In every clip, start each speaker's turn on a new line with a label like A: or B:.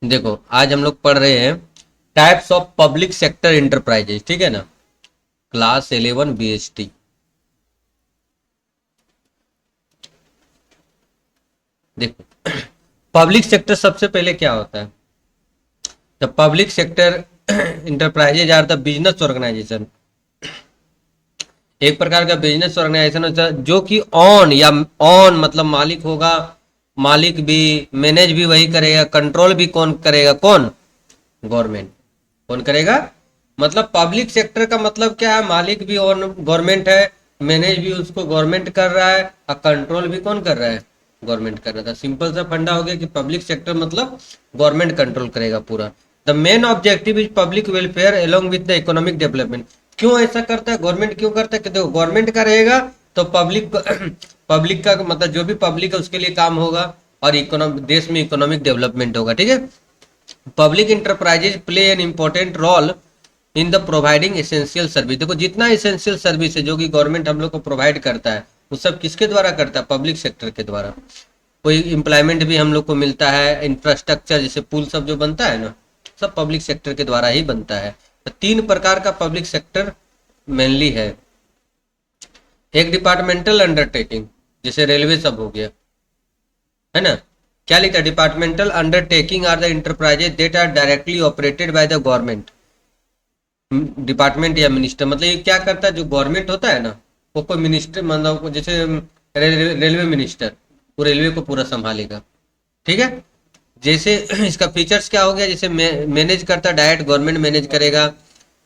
A: देखो आज हम लोग पढ़ रहे हैं types of public sector enterprises, ठीक है ना। Class 11 BST। देखो पब्लिक सेक्टर सबसे पहले क्या होता है। The public sector enterprises are the business organisations. एक प्रकार का बिजनेस ऑर्गेनाइजेशन होता है जो कि ऑन या ऑन मतलब मालिक होगा, मालिक भी, मैनेज भी वही करेगा, कंट्रोल भी कौन करेगा, कौन, गवर्नमेंट। कौन करेगा, मतलब पब्लिक सेक्टर का मतलब क्या है, मालिक भी और गवर्नमेंट है, मैनेज भी उसको गवर्नमेंट कर रहा है और कंट्रोल भी कौन कर रहा है, गवर्नमेंट कर रहा था। सिंपल सा फंडा हो गया कि पब्लिक सेक्टर मतलब गवर्नमेंट कंट्रोल करेगा पूरा। The main objective is public welfare along with the economic development. क्यों ऐसा करता है गवर्नमेंट, क्यों करता है कि देखो गवर्नमेंट का रहेगा तो पब्लिक पब्लिक का मतलब जो भी पब्लिक है उसके लिए काम होगा और इकोनॉमिक देश में इकोनॉमिक डेवलपमेंट होगा, ठीक है। Public enterprises play an important role in the providing essential service. देखो जितना एसेंशियल सर्विस है जो कि गवर्नमेंट हम लोग को प्रोवाइड करता है वो सब किसके द्वारा करता है, पब्लिक सेक्टर के द्वारा। कोई एम्प्लॉयमेंट भी हम लोग को मिलता है, इंफ्रास्ट्रक्चर जैसे पुल सब जो बनता है ना, सब पब्लिक सेक्टर के द्वारा ही बनता है। तो तीन प्रकार का पब्लिक सेक्टर मेनली है। एक डिपार्टमेंटल अंडरटेकिंग, जैसे रेलवे सब हो गया, है ना। क्या लिखा है, departmental undertaking are the enterprises that are directly operated by the government. Department या मिनिस्टर मतलब ये क्या करता है, जो गवर्नमेंट होता है ना वो कोई मिनिस्टर मतलब जैसे रेलवे मिनिस्टर, वो रेलवे को पूरा संभालेगा, ठीक है। जैसे इसका फीचर्स क्या हो गया, जैसे मैनेज करता है डायरेक्ट गवर्नमेंट मैनेज करेगा।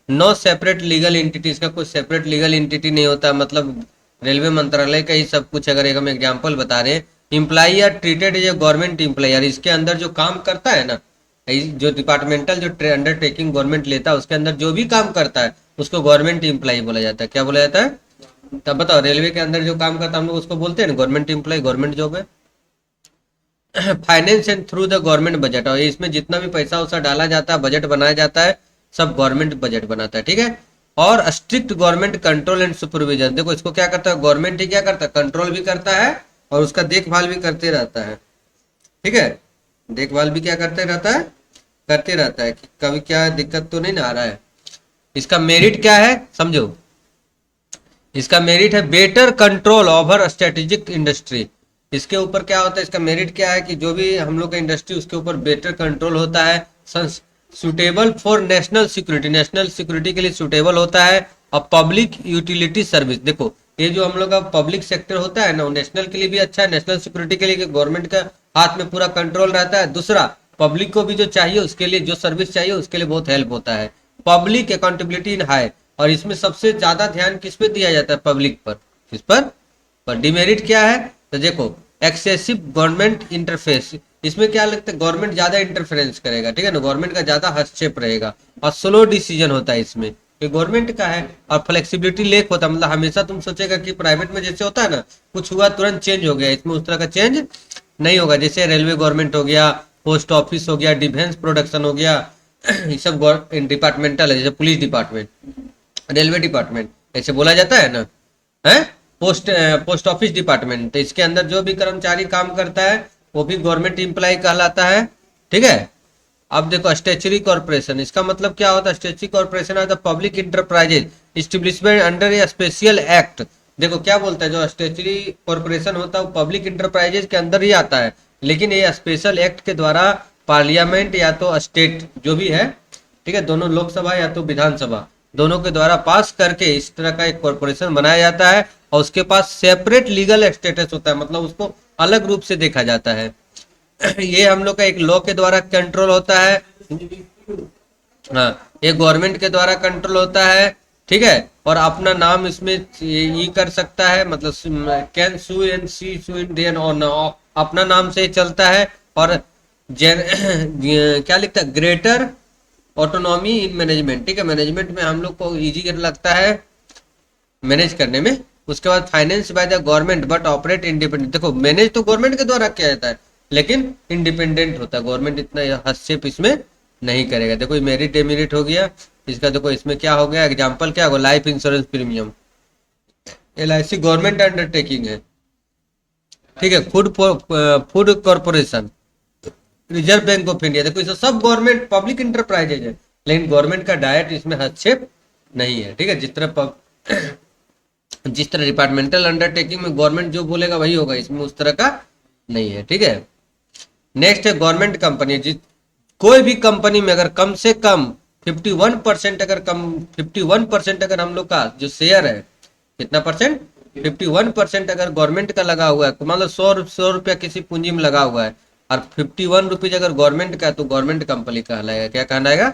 A: नो सेपरेट लीगल एंटिटी, इसका कोई सेपरेट लीगल एंटिटी नहीं होता, मतलब रेलवे मंत्रालय का ही सब कुछ। अगर एक हम एग्जाम्पल बता रहे हैं, employee are treated as a government employee, और इसके अंदर जो काम करता है ना, जो डिपार्टमेंटल जो अंडरटेकिंग गवर्नमेंट लेता है उसके अंदर जो भी काम करता है उसको गवर्नमेंट इम्प्लाई बोला जाता है। क्या बोला जाता है, तब बताओ। रेलवे के अंदर जो काम करता है हम लोग उसको बोलते हैं ना गवर्नमेंट इम्प्लाई, गवर्नमेंट जॉब है। Finance and through the government budget, और इसमें जितना भी पैसा उसा डाला जाता है, बजट बनाया जाता है, सब गवर्नमेंट बजट बनाता है, ठीक है। और strict government control and supervision, देखो इसको क्या करता है गवर्नमेंट ही क्या करता है, कंट्रोल भी करता है और उसका देखभाल भी करते रहता है, ठीक है। देखभाल भी क्या करते रहता है, करते रहता है कि कभी क्या दिक्कत तो नहीं ना आ रहा है। इसका मेरिट क्या है समझो, इसका मेरिट है better control over strategic industry. इसके ऊपर क्या होता है, इसका मेरिट क्या है कि जो भी हम लोग का इंडस्ट्री उसके ऊपर बेटर कंट्रोल होता है। Suitable for national security, national security के लिए सुटेबल होता है। और पब्लिक यूटिलिटी सर्विस, देखो ये जो हम लोग का पब्लिक सेक्टर होता है ना वो नेशनल के लिए भी अच्छा है, नेशनल सिक्योरिटी के लिए गवर्नमेंट का हाथ में पूरा कंट्रोल रहता है। दूसरा पब्लिक को भी जो चाहिए उसके लिए जो सर्विस चाहिए उसके लिए बहुत हेल्प होता है। पब्लिक अकाउंटेबिलिटी इन हाई, और इसमें सबसे ज्यादा ध्यान किस पे दिया जाता है, पब्लिक पर। किस पर डिमेरिट क्या है, तो देखो एक्सेसिव गवर्नमेंट इंटरफेस, इसमें क्या लगता है गवर्नमेंट ज्यादा इंटरफेरेंस करेगा, ठीक है ना, गवर्नमेंट का ज्यादा हस्तक्षेप रहेगा। और स्लो डिसीजन होता है इसमें, ये गवर्नमेंट का है। और फ्लेक्सिबिलिटी लेक होता है, मतलब हमेशा तुम सोचेगा कि प्राइवेट में जैसे होता है ना कुछ हुआ तुरंत चेंज हो गया, इसमें उस तरह का चेंज नहीं होगा। जैसे रेलवे गवर्नमेंट हो गया, पोस्ट ऑफिस हो गया, डिफेंस प्रोडक्शन हो गया, ये सब डिपार्टमेंटल है। जैसे पुलिस डिपार्टमेंट, रेलवे डिपार्टमेंट ऐसे बोला जाता है ना, है। पोस्ट ऑफिस डिपार्टमेंट, तो इसके अंदर जो भी कर्मचारी काम करता है वो भी गवर्नमेंट एम्प्लॉय कहलाता है, ठीक है। अब देखो स्टेचुरी कॉर्पोरेशन, इसका मतलब क्या होता है, स्टेचुरी कॉर्पोरेशन है the public enterprises establishment under A special act. देखो क्या बोलता है, जो स्टेचुरी कॉर्पोरेशन होता है वो पब्लिक इंटरप्राइजेज के अंदर ही आता है, लेकिन ये स्पेशल एक्ट के द्वारा पार्लियामेंट या तो स्टेट जो भी है, ठीक है, दोनों लोकसभा या तो विधानसभा दोनों के द्वारा पास करके इस तरह का एक कॉर्पोरेशन बनाया जाता है। और उसके पास सेपरेट लीगल स्टेटस होता है, मतलब उसको अलग रूप से देखा जाता है। ये हम लोग का एक लॉ के द्वारा कंट्रोल होता है, हाँ, ये गवर्नमेंट के द्वारा कंट्रोल होता है, ठीक है। और अपना नाम इसमें ये कर सकता है, मतलब can sue and see sue Indian और अपना नाम से चलता है। और क्या लिखता है, ग्रेटर ऑटोनॉमी इन मैनेजमेंट, ठीक है, मैनेजमेंट में हम लोग को इजी लगता है मैनेज करने में। उसके बाद finance by the government but operate independent, देखो मैनेज तो गवर्नमेंट के द्वारा किया जाता है लेकिन इंडिपेंडेंट होता है, गवर्नमेंट इतना हस्तक्षेप इसमें नहीं करेगा। देखो मेरिट डेमेरिट हो गया इसका, देखो इसमें क्या हो गया, एग्जाम्पल क्या होगा, life insurance premium, LIC government undertaking है, ठीक है। Food food corporation, reserve bank of India, देखो इसे सब गवर्नमेंट पब्लिक इंटरप्राइजेज है, लेकिन गवर्नमेंट का डायरेक्ट इसमें हस्तक्षेप नहीं है, ठीक है। जिस तरह डिपार्टमेंटल अंडरटेकिंग में गवर्नमेंट जो बोलेगा वही होगा, इसमें उस तरह का नहीं है, ठीक है। नेक्स्ट है गवर्नमेंट कंपनी। जिस कोई भी कंपनी में अगर कम से कम 51% अगर कम 51% अगर हम लोग का जो शेयर है, कितना परसेंट, 51% अगर गवर्नमेंट का लगा हुआ है, मान लो 100 रुपया किसी पूंजी में लगा हुआ है और 51 रुपीज अगर गवर्नमेंट का है, तो गवर्नमेंट कंपनी कहलाएगा। क्या कहलाएगा?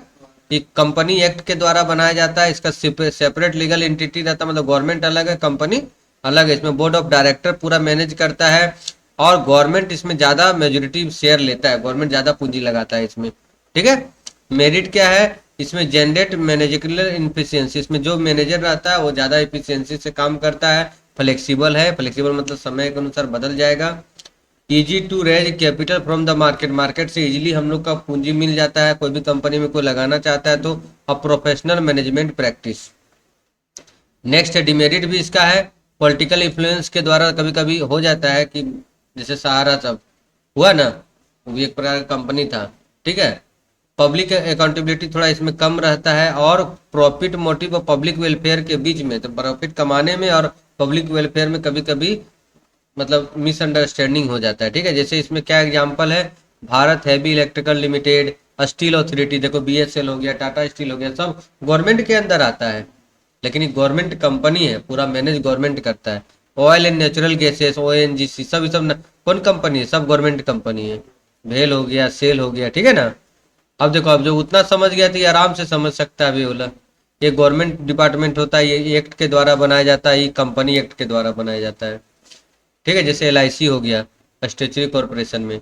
A: ये कंपनी एक्ट के द्वारा बनाया जाता है, इसका सेपरेट लीगल एंटिटी रहता है, मतलब गवर्नमेंट अलग है, कंपनी अलग है। इसमें बोर्ड ऑफ डायरेक्टर पूरा मैनेज करता है और गवर्नमेंट इसमें ज्यादा मेजोरिटी शेयर लेता है, गवर्नमेंट ज्यादा पूंजी लगाता है इसमें, ठीक है। मेरिट क्या है इसमें? जनरेट मैनेजरियल इफिशियंसी, इसमें जो मैनेजर रहता है वो ज्यादा इफिशियंसी से काम करता है। फ्लेक्सिबल है, फ्लेक्सिबल मतलब समय के अनुसार बदल जाएगा। Easy to raise capital from the market, market से इजीली हम लोग का पूंजी मिल जाता है, कोई भी कंपनी में कोई लगाना चाहता है तो। A professional management practice. Next है डिमेरिट भी इसका है, पॉलिटिकल इन्फ्लुएंस के द्वारा कभी कभी हो जाता है कि जैसे सहारा सब हुआ ना, वो भी एक प्रकार का कंपनी था, ठीक है। पब्लिक अकाउंटेबिलिटी थोड़ा इसमें कम रहता है और प्रॉफिट मोटिव और पब्लिक वेलफेयर के बीच में, तो प्रॉफिट कमाने में और पब्लिक वेलफेयर में कभी कभी मतलब मिसअंडरस्टैंडिंग हो जाता है, ठीक है। जैसे इसमें क्या एग्जांपल है, Bharat heavy electrical limited, steel authority, देखो बीएसएल हो गया, टाटा स्टील हो गया, सब गवर्नमेंट के अंदर आता है, लेकिन ये गवर्नमेंट कंपनी है, पूरा मैनेज गवर्नमेंट करता है। Oil and natural gases, ONGC, सब कौन कंपनी है? सब गवर्नमेंट कंपनी है। भेल हो गया, सेल हो गया, ठीक है ना। अब देखो, अब जो उतना समझ गया तो ये आराम से समझ सकता है अभी बोला, ये गवर्नमेंट डिपार्टमेंट होता है, ये एक्ट के द्वारा बनाया जाता है, ये कंपनी एक्ट के द्वारा बनाया जाता है, ठीक है। जैसे एलआईसी हो गया स्टेचुरी कॉर्पोरेशन में,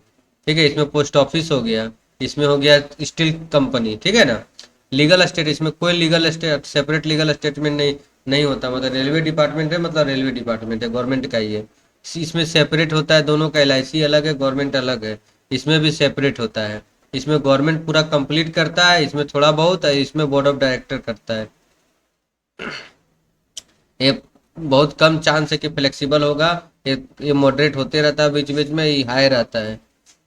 A: ठीक है। इसमें पोस्ट ऑफिस हो गया, इसमें हो गया स्टील कंपनी, ठीक है ना। लीगल स्टेट, इसमें कोई legal state separate legal statement नहीं होता, मतलब रेलवे डिपार्टमेंट है, मतलब रेलवे डिपार्टमेंट है, गवर्नमेंट का ही है। इसमें सेपरेट होता है दोनों का, एलआईसी अलग है, गवर्नमेंट अलग है, इसमें भी सेपरेट होता है। इसमें गवर्नमेंट पूरा कंप्लीट करता है, इसमें थोड़ा बहुत है, इसमें बोर्ड ऑफ डायरेक्टर करता है। ये बहुत कम चांस है कि फ्लेक्सिबल होगा, ये मॉडरेट होते रहता है, बीच बीच में ये हाई रहता है,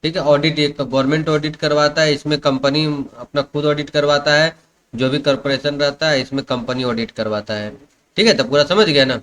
A: ठीक है। ऑडिट एक गवर्नमेंट ऑडिट करवाता है, इसमें कंपनी अपना खुद ऑडिट करवाता है, जो भी कॉर्पोरेशन रहता है इसमें कंपनी ऑडिट करवाता है, ठीक है। तो पूरा समझ गया ना।